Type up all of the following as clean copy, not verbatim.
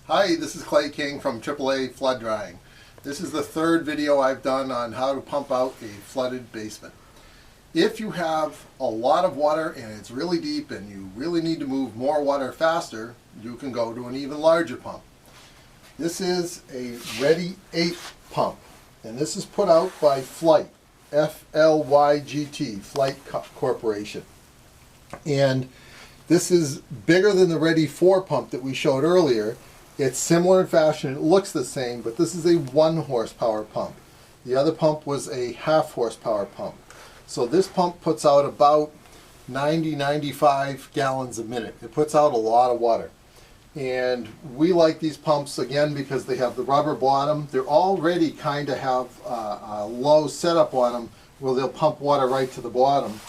Hi, this is Clay King from AAA Flood Drying. This is the third video I've done on how to pump out a flooded basement. If you have a lot of water and it's really deep and you really need to move more water faster, you can go to an even larger pump. This is a Ready 8 pump, and this is put out by Flygt, F-L-Y-G-T, Flygt Corporation. And this is bigger than the Ready 4 pump that we showed earlier. It's similar in fashion, it looks the same, but this is a 1 horsepower pump. The other pump was a 1/2 horsepower pump. So this pump puts out about 90-95 gallons a minute. It puts out a lot of water. And we like these pumps again because they have the rubber bottom. They're already kind of have a low setup on them where they'll pump water right to the bottom.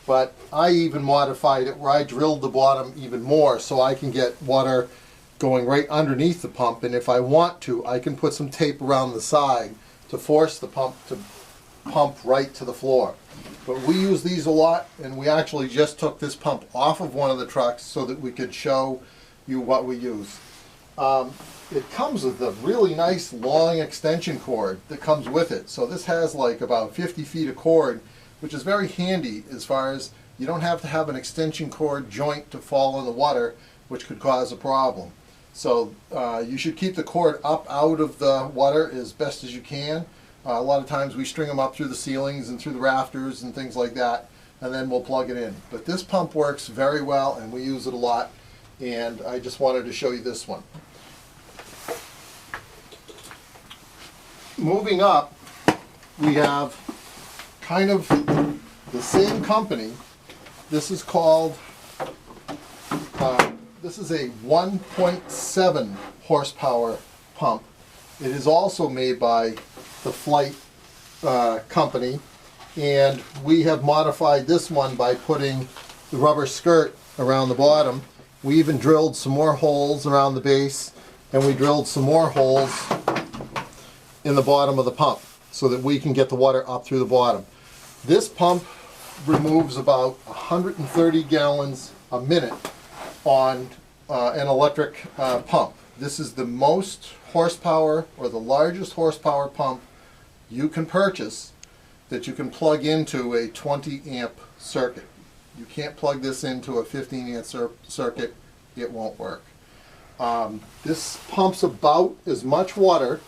But I even modified it where I drilled the bottom even more so I can get water going right underneath the pump, and if I want to, I can put some tape around the side to force the pump to pump right to the floor. But we use these a lot, and we actually just took this pump off of one of the trucks so that we could show you what we use. It comes with a really nice long extension cord that comes with it. So this has like about 50 feet of cord, which is very handy as far as you don't have to have an extension cord joint to fall in the water, which could cause a problem. So you should keep the cord up out of the water as best as you can. A lot of times we string them up through the ceilings and through the rafters and things like that, and then we'll plug it in. But this pump works very well and we use it a lot, and I just wanted to show you this one. Moving up, we have kind of the same company. This is called this is a 1.7 horsepower pump. It is also made by the Flygt company, and we have modified this one by putting the rubber skirt around the bottom. We even drilled some more holes around the base, and we drilled some more holes in the bottom of the pump so that we can get the water up through the bottom. This pump removes about 130 gallons a minute on an electric pump. This is the most horsepower, or the largest horsepower pump you can purchase that you can plug into a 20 amp circuit. You can't plug this into a 15 amp circuit, it won't work. This pumps about as much water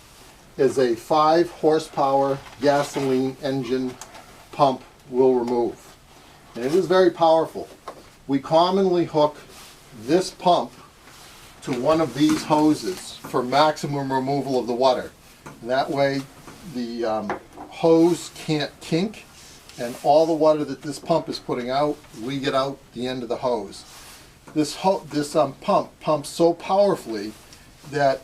as a 5 horsepower gasoline engine pump will remove. And it is very powerful. We commonly hook this pump to one of these hoses for maximum removal of the water. And that way the hose can't kink, and all the water that this pump is putting out, we get out the end of the hose. This pump pumps so powerfully that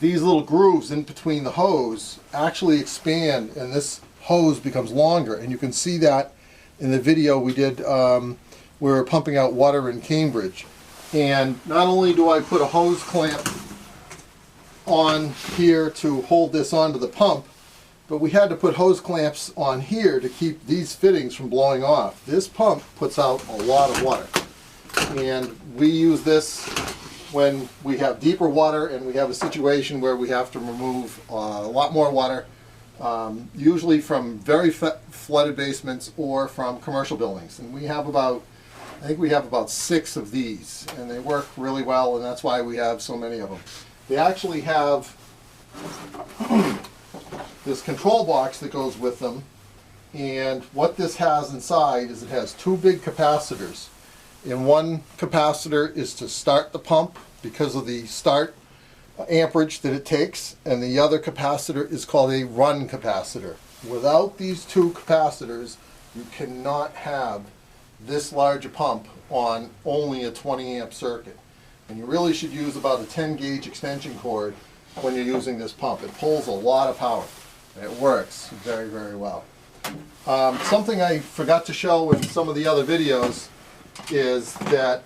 these little grooves in between the hose actually expand, and this hose becomes longer. And you can see that in the video we did we were pumping out water in Cambridge. And not only do I put a hose clamp on here to hold this onto the pump, but we had to put hose clamps on here to keep these fittings from blowing off. This pump puts out a lot of water, and we use this when we have deeper water and we have a situation where we have to remove a lot more water, usually from very flooded basements or from commercial buildings. And we have about, I think we have about 6 of these, and they work really well, and that's why we have so many of them. They actually have this control box that goes with them, and what this has inside is it has 2 big capacitors. And one capacitor is to start the pump because of the start amperage that it takes, and the other capacitor is called a run capacitor. Without these 2 capacitors, you cannot have this large a pump on only a 20 amp circuit. And you really should use about a 10 gauge extension cord when you're using this pump. It pulls a lot of power, and it works very, very well. Something I forgot to show in some of the other videos is that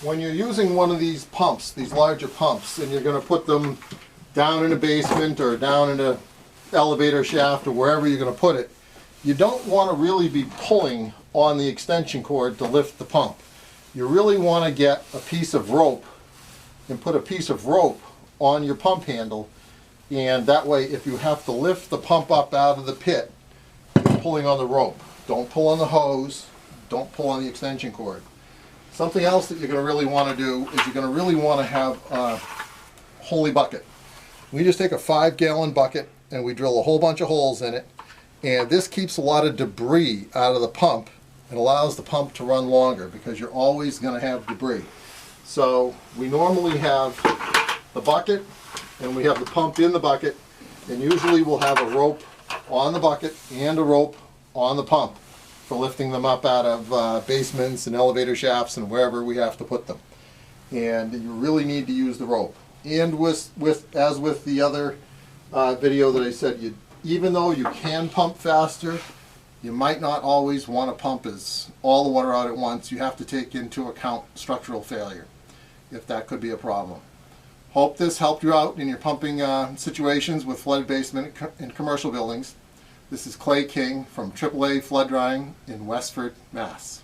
when you're using one of these pumps, these larger pumps, and you're going to put them down in a basement or down in an elevator shaft or wherever you're going to put it, you don't want to really be pulling on the extension cord to lift the pump. You really want to get a piece of rope and put a piece of rope on your pump handle, and that way if you have to lift the pump up out of the pit, you're pulling on the rope. Don't pull on the hose, don't pull on the extension cord. Something else that you're going to really want to do is you're going to really want to have a Holy bucket. We just take a 5-gallon bucket and we drill a whole bunch of holes in it, and this keeps a lot of debris out of the pump and allows the pump to run longer, because you're always going to have debris. So we normally have the bucket and we have the pump in the bucket, and usually we'll have a rope on the bucket and a rope on the pump for lifting them up out of basements and elevator shafts and wherever we have to put them. And you really need to use the rope. And as with the other video that I said, even though you can pump faster, you might not always want to pump all the water out at once. You have to take into account structural failure, if that could be a problem. Hope this helped you out in your pumping situations with flooded basement in commercial buildings. This is Clay King from AAA Flood Drying in Westford, Mass.